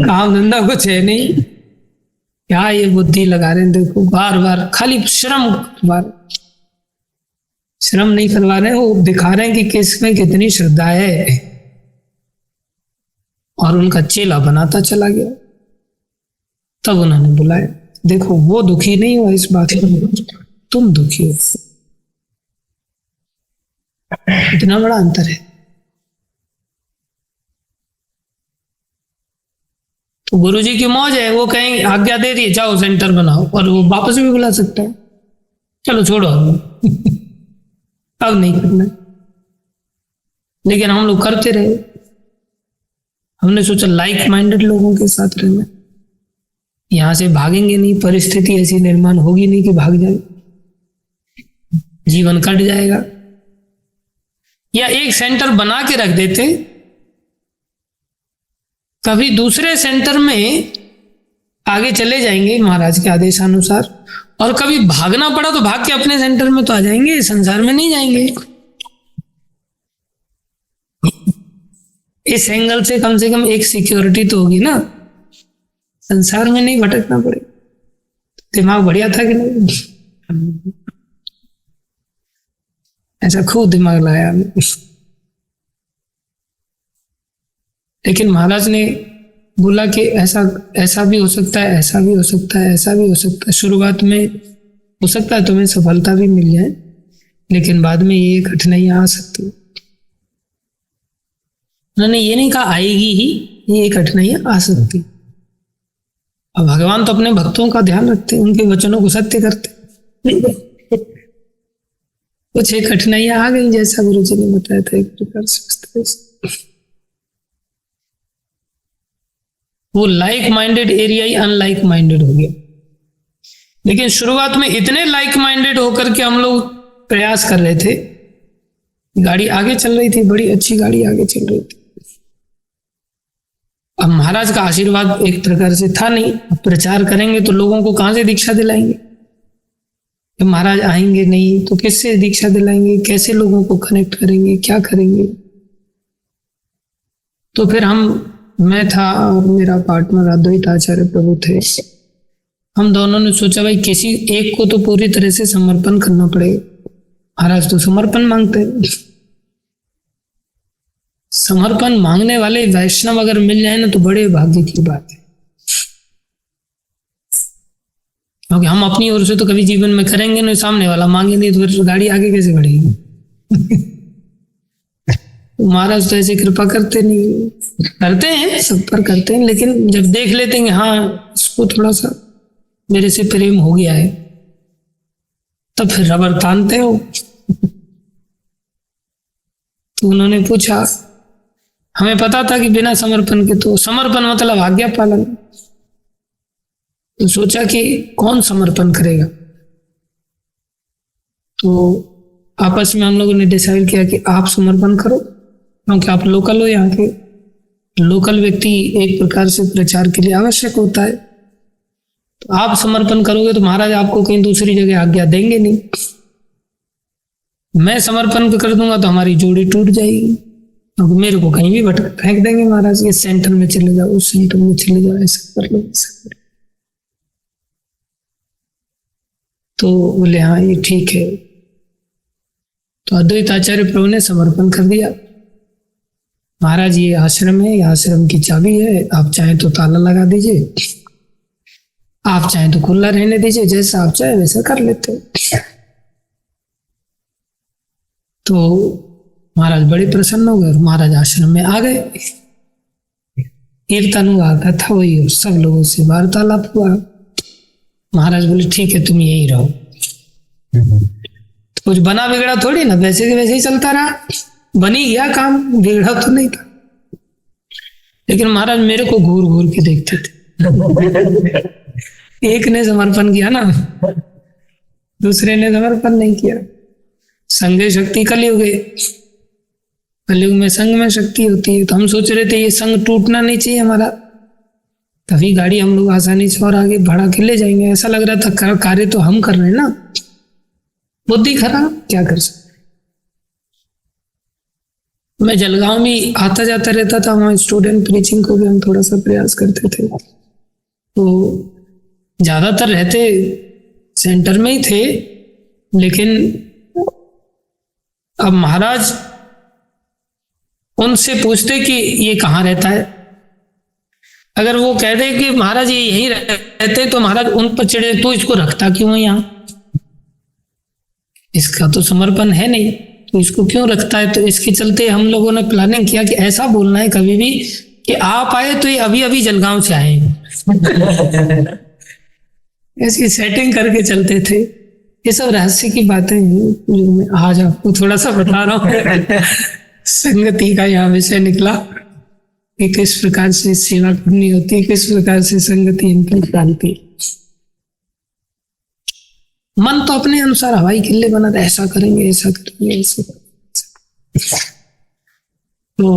काम धंधा कुछ है नहीं, क्या ये बुद्धि लगा रहे हैं, देखो बार बार खाली श्रम नहीं करवा रहे, वो दिखा रहे हैं कि किसमें कितनी श्रद्धा है, और उनका चेला बनाता चला गया। तब उन्होंने बुलाया, देखो वो दुखी नहीं हुआ इस बात पर, तुम दुखी हो, इतना बड़ा अंतर है। तो गुरुजी की मौज है, वो कहेंगे आज्ञा दे दिए जाओ सेंटर बनाओ, और वो वापस भी बुला सकता है, चलो छोड़ो अब नहीं करना। लेकिन हम लोग करते रहे, हमने सोचा लाइक माइंडेड लोगों के साथ रहना, यहां से भागेंगे नहीं, परिस्थिति ऐसी निर्माण होगी नहीं कि भाग जाए, जीवन कट जाएगा। या एक सेंटर बना के रख देते, कभी दूसरे सेंटर में आगे चले जाएंगे महाराज के आदेशानुसार, और कभी भागना पड़ा तो भाग के अपने सेंटर में तो आ जाएंगे, संसार में नहीं जाएंगे। इस एंगल से कम एक सिक्योरिटी तो होगी ना, संसार में नहीं भटकना पड़े। दिमाग बढ़िया था कि नहीं? ऐसा खूब दिमाग लगाया। लेकिन महाराज ने बोला कि ऐसा भी हो सकता है, ऐसा भी हो सकता है, ऐसा भी हो सकता है। शुरुआत में हो सकता है तुम्हें सफलता भी मिल जाए, लेकिन बाद में ये कठिनाइयां आ सकती है। उन्होंने ये नहीं कहा आएगी ही, ये कठिनाइयां आ सकती। और भगवान तो अपने भक्तों का ध्यान रखते, उनके वचनों को सत्य करते। कुछ एक कठिनाइयां आ गई, जैसा गुरु जी ने बताया था, एक प्रकार से वो लाइक माइंडेड एरिया ही अनलाइक माइंडेड हो गया। लेकिन शुरुआत में इतने लाइक माइंडेड होकर के हम लोग प्रयास कर रहे थे, गाड़ी आगे चल रही थी, बड़ी अच्छी गाड़ी आगे चल रही थी। अब महाराज का आशीर्वाद एक प्रकार से था नहीं, अब प्रचार करेंगे तो लोगों को कहां से दीक्षा दिलाएंगे? जब महाराज आएंगे नहीं तो किससे दीक्षा दिलाएंगे, कैसे लोगों को कनेक्ट करेंगे, क्या करेंगे? तो फिर मैं था और मेरा पार्टनर अद्वैत आचार्य प्रभु थे, हम दोनों ने सोचा भाई किसी एक को तो पूरी तरह से समर्पण करना पड़ेगा। महाराज तो समर्पण मांगते हैं, समर्पण मांगने वाले वैष्णव अगर मिल जाए ना तो बड़े भाग्य की बात है, क्योंकि हम अपनी ओर से तो कभी जीवन में करेंगे नहीं, सामने वाला मांगे नहीं तो फिर गाड़ी आगे कैसे बढ़ेगी? महाराज तो ऐसे कृपा करते नहीं, करते हैं सब पर करते हैं, लेकिन जब देख लेते हैं हाँ इसको थोड़ा सा मेरे से प्रेम हो गया है, तब फिर रबर तानते हो। तो उन्होंने पूछा, हमें पता था कि बिना समर्पण के, तो समर्पण मतलब आज्ञा पालन, तो सोचा कि कौन समर्पण करेगा। तो आपस में हम लोगों ने डिसाइड किया कि आप समर्पण करो, क्योंकि आप लोकल हो, यहाँ के लोकल व्यक्ति एक प्रकार से प्रचार के लिए आवश्यक होता है। तो आप समर्पण करोगे तो महाराज आपको कहीं दूसरी जगह आज्ञा देंगे नहीं, मैं समर्पण कर दूंगा तो हमारी जोड़ी टूट जाएगी, क्योंकि मेरे को कहीं भी फेंक देंगे महाराज, इस सेंटर में चले जाओ, उस सेंटर में चले जाओ, ऐसा कर लो, ऐसा कर। तो बोले हाँ ये ठीक है। तो अद्वैत आचार्य प्रभु ने समर्पण कर दिया, महाराज ये आश्रम है, ये आश्रम की चाबी है, आप चाहें तो ताला लगा दीजिए, आप चाहें तो खुला रहने दीजिए, जैसा आप चाहे वैसा कर लेते हो। तो महाराज बड़े प्रसन्न हो गए और महाराज आश्रम में आ गए। कीर्तन हुआ, कथा हुई, सब लोगों से वार्तालाप हुआ। महाराज बोले ठीक है तुम यही रहो। तो कुछ बना बिगड़ा थोड़ी ना, वैसे के वैसे ही चलता रहा, बनी गया काम, बिगड़ा तो नहीं था। लेकिन महाराज मेरे को घूर घूर के देखते थे, एक ने समर्पण किया ना, दूसरे ने समर्पण नहीं किया। संगे शक्ति कलयुग है, कलयुग में संग में शक्ति होती है। तो हम सोच रहे थे ये संग टूटना नहीं चाहिए हमारा, तभी गाड़ी हम लोग आसानी से और आगे बढ़ा के ले जाएंगे। ऐसा लग रहा था कार्य तो हम कर रहे हैं ना, बुद्धि खराब, क्या कर सकते। मैं जलगांव में आता जाता रहता था, वहाँ स्टूडेंट प्रीचिंग को भी हम थोड़ा सा प्रयास करते थे। तो ज्यादातर रहते सेंटर में ही थे, लेकिन अब महाराज उनसे पूछते कि ये कहाँ रहता है। अगर वो कह दे कि महाराज ये यहीं रहते, तो महाराज उन पर चिड़े, तो इसको रखता क्यों है यहाँ, इसका तो समर्पण है नहीं, तो इसको क्यों रखता है। तो इसके चलते हम लोगों ने प्लानिंग किया कि ऐसा बोलना है कभी भी कि आप आए तो ये अभी अभी जलगांव से आए। ऐसी सेटिंग करके चलते थे। ये सब रहस्य की बातें हैं जो मैं आज आपको थोड़ा सा बता रहा हूँ। संगति का यहाँ विषय निकला कि किस प्रकार से सेवा करनी होती है, किस प्रकार से संगति इनकी डालती। मन तो अपने अनुसार हवाई किले बनाता, ऐसा करेंगे, ऐसा करेंगे, ऐसा करेंगे। तो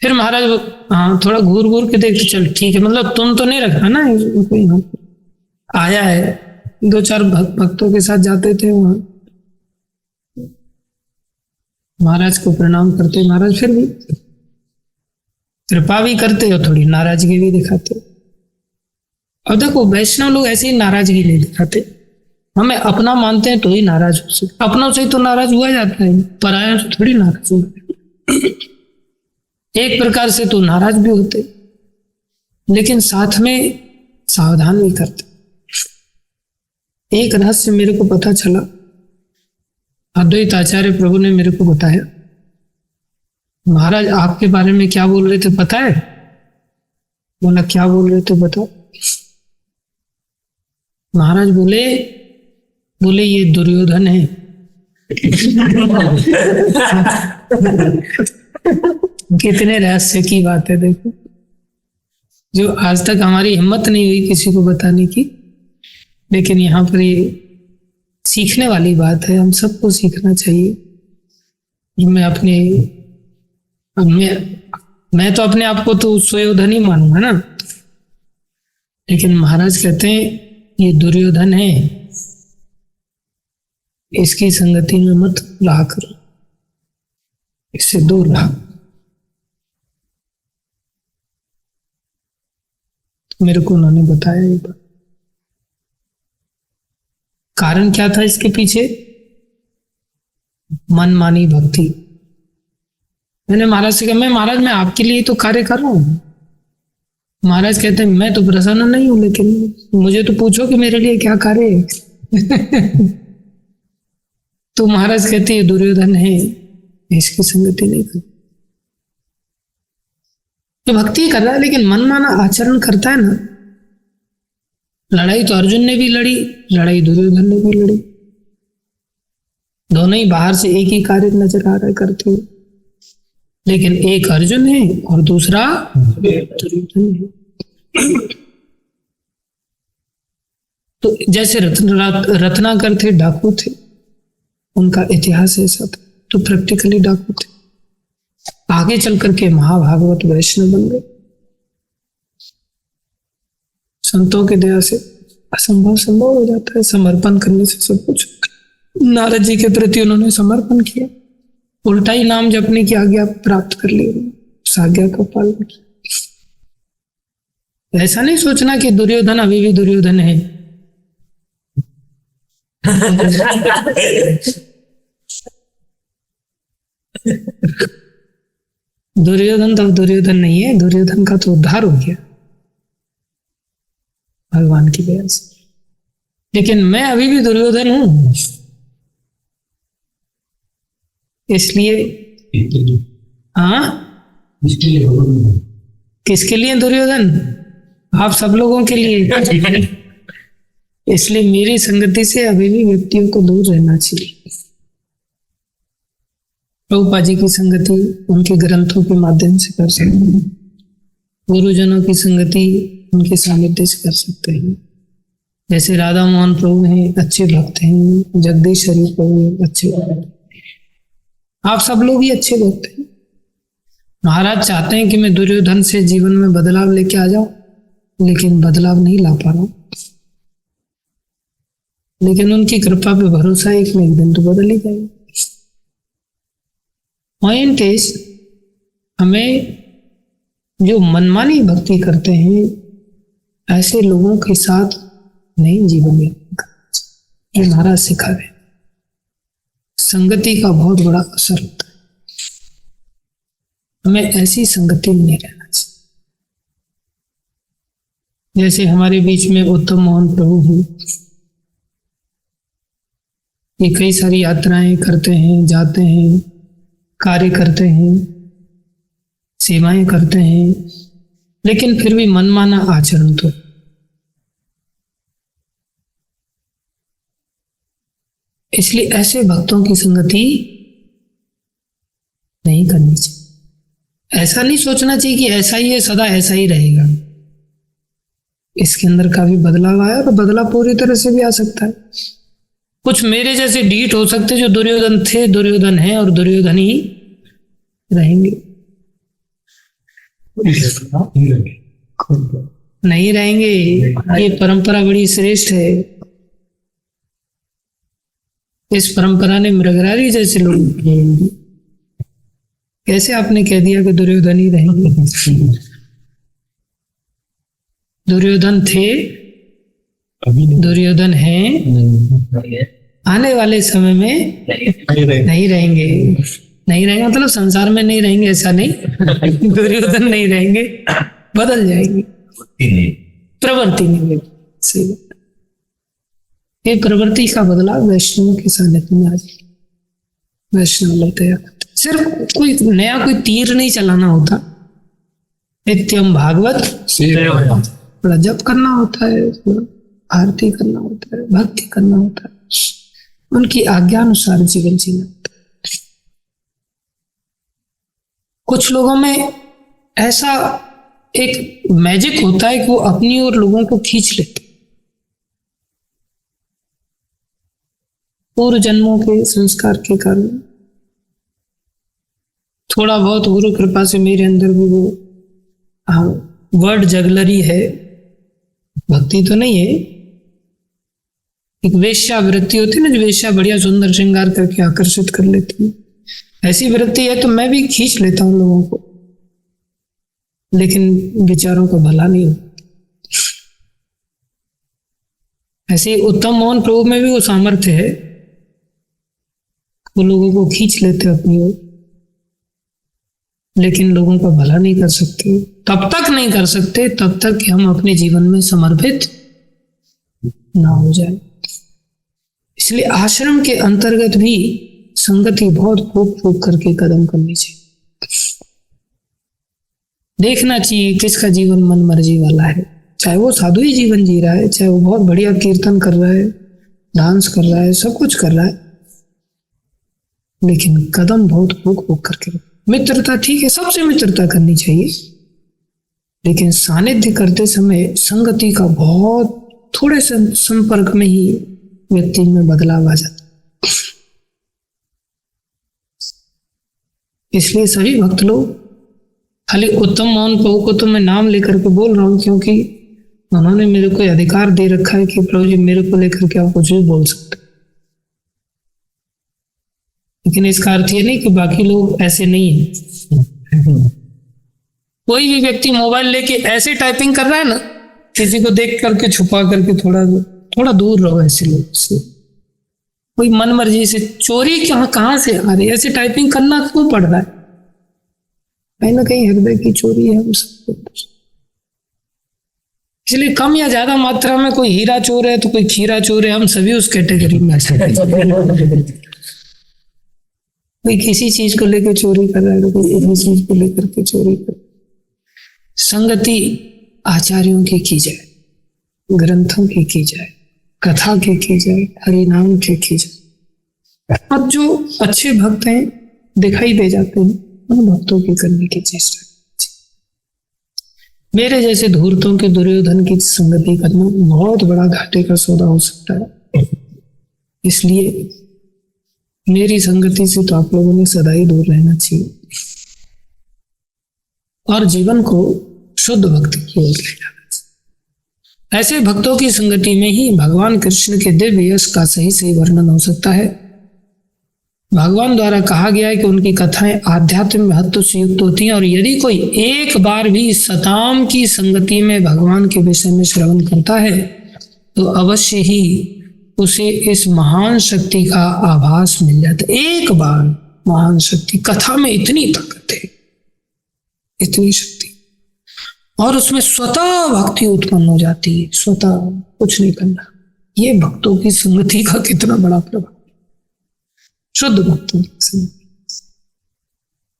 फिर महाराज हाँ थोड़ा घूर घूर के देखते, चल ठीक है, मतलब तुम तो नहीं रखा ना कोई, यहाँ आया है। 2-4 भक्तों के साथ जाते थे वहां, महाराज को प्रणाम करते, महाराज फिर भी कृपा भी करते हो, थोड़ी नाराजगी भी दिखाते। अब देखो वैष्णव लोग ऐसे ही नाराजगी नहीं दिखाते, हमें अपना मानते हैं तो ही नाराज हो सकते। अपनों से तो नाराज हुआ जाता है, परायों से थोड़ी नाराज हो। एक प्रकार से तो नाराज भी होते, लेकिन साथ में सावधान भी करते। एक रहस्य मेरे को पता चला, अद्वैत आचार्य प्रभु ने मेरे को बताया, महाराज आपके बारे में क्या बोल रहे थे पता है। बोला क्या बोल रहे थे बताओ। महाराज बोले ये दुर्योधन है। कितने रहस्य की बात है देखो, जो आज तक हमारी हिम्मत नहीं हुई किसी को बताने की, लेकिन यहाँ पर ये सीखने वाली बात है, हम सबको सीखना चाहिए। मैं तो अपने आप को तो सुयोधन ही मानूंगा ना, लेकिन महाराज कहते हैं ये दुर्योधन है, इसकी संगति में मत रहा करो, इससे दूर रहा। तो मेरे को उन्होंने बताया ये बात। कारण क्या था इसके पीछे? मनमानी भक्ति। मैंने महाराज से कहा, महाराज मैं आपके लिए तो कार्य कर रहा हूं। महाराज कहते हैं मैं तो प्रसन्न नहीं हूं, लेकिन मुझे तो पूछो कि मेरे लिए क्या कार्य है। तो महाराज कहते हैं दुर्योधन है, इसकी संगति नहीं कर। तो भक्ति कर रहा है लेकिन मनमाना आचरण करता है ना। लड़ाई तो अर्जुन ने भी लड़ी, लड़ाई दुर्योधन ने भी लड़ी, दोनों ही बाहर से एक ही कार्य नजर आ रहा है करते हुए, लेकिन एक अर्जुन है और दूसरा दुर्योधन है। तो जैसे रत्नाकर थे, डाकू थे, उनका इतिहास ऐसा था, तो प्रैक्टिकली डाकू थे, आगे चल करके महाभागवत वैष्णव बन गए। संतों के दया से असंभव संभव हो जाता है, समर्पण करने से सब कुछ। नारद जी के प्रति उन्होंने समर्पण किया, उल्टा ही नाम जपने की आज्ञा प्राप्त कर ली, उस आज्ञा का पालन किया। ऐसा नहीं सोचना कि दुर्योधन अभी भी दुर्योधन है। दुर्योधन तो दुर्योधन नहीं है, दुर्योधन का तो उद्धार हो गया भगवान की दया से, लेकिन मैं अभी भी दुर्योधन हूं। इसलिए हाँ, किसके लिए दुर्योधन? आप सब लोगों के लिए। इसलिए मेरी संगति से अभी भी व्यक्तियों को दूर रहना चाहिए। प्रभुपाद जी की संगति उनके ग्रंथों के माध्यम से कर सकते हैं, गुरुजनों की संगति उनके सानिध्य से कर सकते हैं। जैसे राधा मोहन प्रभु हैं, अच्छे भक्त हैं, जगदीश हरि प्रभु हैं, अच्छे भक्त हैं। आप सब लोग ही अच्छे भक्त हैं। महाराज चाहते हैं कि मैं दुर्योधन से जीवन में बदलाव लेके आ जाऊं, लेकिन बदलाव नहीं ला पा रहा हूं। लेकिन उनकी कृपा पे भरोसा है कि एक दिन तो बदल ही जाएगा। पॉइंट इज, हमें जो मनमानी भक्ति करते हैं ऐसे लोगों के साथ नहीं जीवन में, ये महाराज सिखा रहे। संगति का बहुत बड़ा असर होता है। हमें ऐसी संगति में नहीं रहना चाहिए। जैसे हमारे बीच में उत्तम मोहन प्रभु हैं, ये कई सारी यात्राएं करते हैं, जाते हैं, कार्य करते हैं, सेवाएं करते हैं, लेकिन फिर भी मनमाना आचरण तो। इसलिए ऐसे भक्तों की संगति नहीं करनी चाहिए। ऐसा नहीं सोचना चाहिए कि ऐसा ही है, सदा ऐसा ही रहेगा। इसके अंदर का भी बदलाव आया तो बदलाव पूरी तरह से भी आ सकता है। कुछ मेरे जैसे डीठ हो सकते जो दुर्योधन थे, दुर्योधन हैं और दुर्योधन ही रहेंगे। नहीं रहेंगे। ये परंपरा बड़ी श्रेष्ठ है। इस परंपरा ने मृगरारी जैसे लोग किए। कैसे आपने कह दिया कि दुर्योधन ही रहेंगे? दुर्योधन थे, दुर्योधन हैं, आने वाले समय में नहीं रहेंगे। नहीं रहेंगे मतलब संसार में नहीं रहेंगे ऐसा नहीं, दुर्योधन नहीं रहेंगे, बदल जाएंगे, प्रवृत्ति नहीं रहेगी। सही बात। ये प्रवृत्ति का बदलाव वैष्णव के सानिध्य में आ जाए। वैष्णव लोग तैयार करते, सिर्फ कोई नया कोई तीर नहीं चलाना होता। नित्यम भागवत थोड़ा जप करना होता है, आरती करना होता है, भक्ति करना होता है, उनकी आज्ञा अनुसार जीवन जीना होता है। कुछ लोगों में ऐसा एक मैजिक होता है कि वो अपनी ओर लोगों को खींच लेते। पूर्व जन्मों के संस्कार के कारण थोड़ा बहुत गुरु कृपा से मेरे अंदर भी वो वर्ड जगलरी है। भक्ति तो नहीं है, एक वेश्या वृत्ति होती है ना, जो वेश्या बढ़िया सुंदर श्रृंगार करके आकर्षित कर लेती है, ऐसी वृत्ति है। तो मैं भी खींच लेता हूं लोगों को, लेकिन विचारों का भला नहीं होता। ऐसे उत्तम मोहन प्रभु में भी वो सामर्थ्य है, वो लोगों को खींच लेते अपनी ओर, लेकिन लोगों का भला नहीं कर सकते। तब तक नहीं कर सकते तब तक कि हम अपने जीवन में समर्पित ना हो जाए। इसलिए आश्रम के अंतर्गत भी संगति बहुत फूक फूक करके कदम करनी चाहिए। देखना चाहिए किसका जीवन मन मर्जी वाला है। चाहे वो साधु ही जीवन जी रहा है, चाहे वो बहुत बढ़िया कीर्तन कर रहा है, डांस कर रहा है, सब कुछ कर रहा है, लेकिन कदम बहुत फूक फूक करके। मित्रता ठीक है, सबसे मित्रता करनी चाहिए, लेकिन सानिध्य करते समय संगति का बहुत थोड़े से संपर्क में ही व्यक्ति में बदलाव आ जाता। इसलिए सभी भक्त लोग, खाली उत्तम मोहन प्रभु को तो मैं नाम लेकर के बोल रहा हूं, क्योंकि उन्होंने मेरे को अधिकार दे रखा है कि प्रभु जी मेरे को लेकर के आप कुछ भी बोल सकते। लेकिन इसका अर्थ ये नहीं कि बाकी लोग ऐसे नहीं है। कोई भी व्यक्ति मोबाइल लेके ऐसे टाइपिंग कर रहा है ना, किसी को देख करके छुपा करके थोड़ा दूर रहो ऐसे लोग से। कोई मन मर्जी से चोरी कहां से आ रही है, ऐसे टाइपिंग करना क्यों पड़ रहा है? कहीं ना कहीं हृदय की चोरी है हम सबको। इसलिए कम या ज्यादा मात्रा में कोई हीरा चोर है तो कोई खीरा चोर है, हम सभी उस कैटेगरी में आ। कोई किसी चीज को लेकर चोरी कर रहा है तो कोई किसी चीज को लेकर के चोरी कर। संगति आचार्यों की जाए, ग्रंथों की जाए, कथा की जाए, हरि नाम की जाए। अब जो अच्छे भक्त हैं दिखाई दे जाते हैं, उन भक्तों की करने की चेष्टा। मेरे जैसे धूर्तों के दुर्योधन की संगति करना बहुत बड़ा घाटे का सौदा हो सकता है। इसलिए मेरी संगति से तो आप लोगों ने सदा ही दूर रहना चाहिए और जीवन को शुद्ध भक्ति की ओर ले जाना चाहिए। ऐसे भक्तों की संगति में ही भगवान कृष्ण के दिव्य यश का सही सही वर्णन हो सकता है। भगवान द्वारा कहा गया है कि उनकी कथाएं आध्यात्मिक महत्व से युक्त होती हैं और यदि कोई एक बार भी सताम की संगति में भगवान के विषय में श्रवण करता है तो अवश्य ही उसे इस महान शक्ति का आभास मिल जाता है। एक बार महान शक्ति, कथा में इतनी ताकत है, इतनी शक्ति, और उसमें स्वतः भक्ति उत्पन्न हो जाती है, स्वतः कुछ नहीं करना। ये भक्तों की संगति का कितना बड़ा प्रभाव, शुद्ध भक्तों की संगति।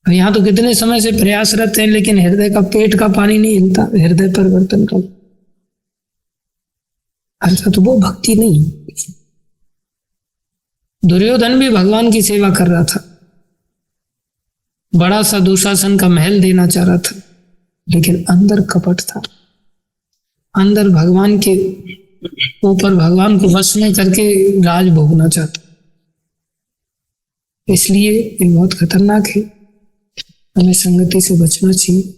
यहाँ तो कितने समय से प्रयासरत हैं लेकिन हृदय का, पेट का पानी नहीं हिलता, हृदय परिवर्तन का। ऐसा तो वो भक्ति नहीं। दुर्योधन भी भगवान की सेवा कर रहा था, बड़ा सा दुशासन का महल देना चाह रहा था, लेकिन अंदर कपट था, अंदर भगवान के ऊपर, भगवान को वश में करके राज भोगना चाहता। इसलिए ये बहुत खतरनाक है, हमें संगति से बचना चाहिए।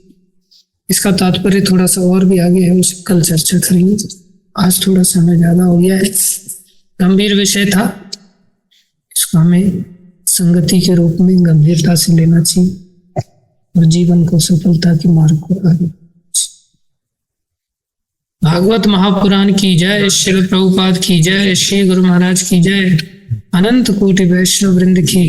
इसका तात्पर्य थोड़ा सा और भी आगे है, उसे कल चर्चा करेंगे। आज थोड़ा समय ज्यादा हो गया है, गंभीर विषय था, इसको हमें संगति के रूप में गंभीरता से लेना चाहिए और जीवन को सफलता के मार्ग को आगे। भागवत महापुराण की जय, श्री प्रभुपाद की जय, श्री गुरु महाराज की जय, अनंत कोटि वैष्णव वृंद की जय।